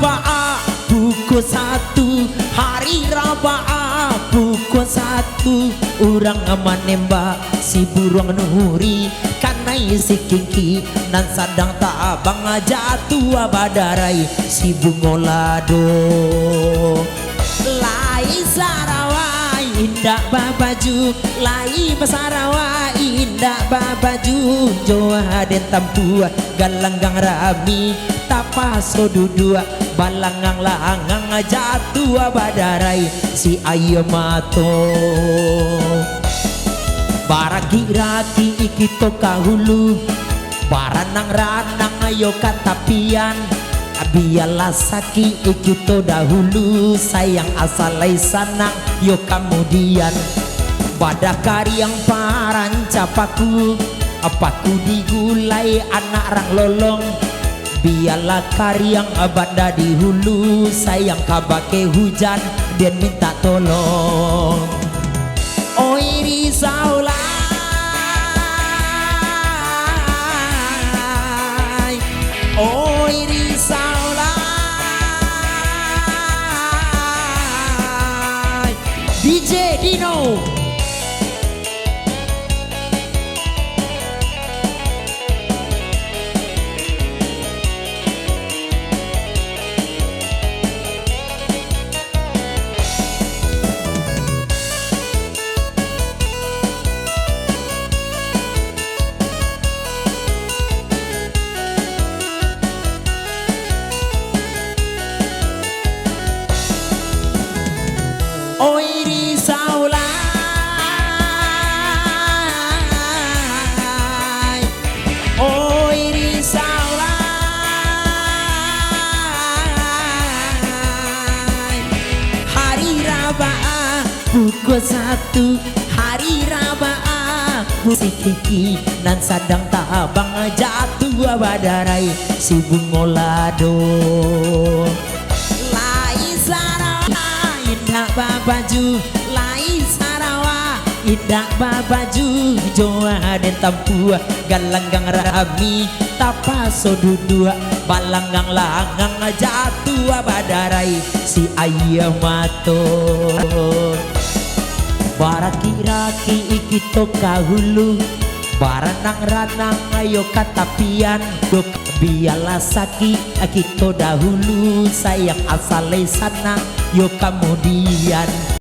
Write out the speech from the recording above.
Rabaah pukul 1, hari Rabaah pukul 1, urang menembak si burung nuri karena isi kingki nan sadang tabang jatuh badarai si bungolado lai Sarawak indah babaju lai Sarawak indah babaju joa den tampu galanggang rami tapas dudua balangang langang jatuh badarai si ayo mato baraki-raki ikito kahulu baranang ranang ayo katapian biarlah saki ikito dahulu sayang asalai sanang yo kemudian pada karyang parancapaku apaku digulai anak rang lolong biarlah karyang abada di hulu sayang kabake hujan dan minta tolong oi risaulai oi risaulai DJ Dino oi risaulai oi risaulai hari Rabaah pukul 1, hari Rabaah musik kiki nan sadang tabang jatuh badarai si bungolado lai Sarawak indah babaju lai Sarawak indah babaju joa den tampu galanggang rami tapaso dudua balanggang langang jatuh badarai si ayam mato baraki-raki ikito kahulu baranang ranang ayo katapian dok biarlah saki akito dahulu sayang asalai sana yo kemudian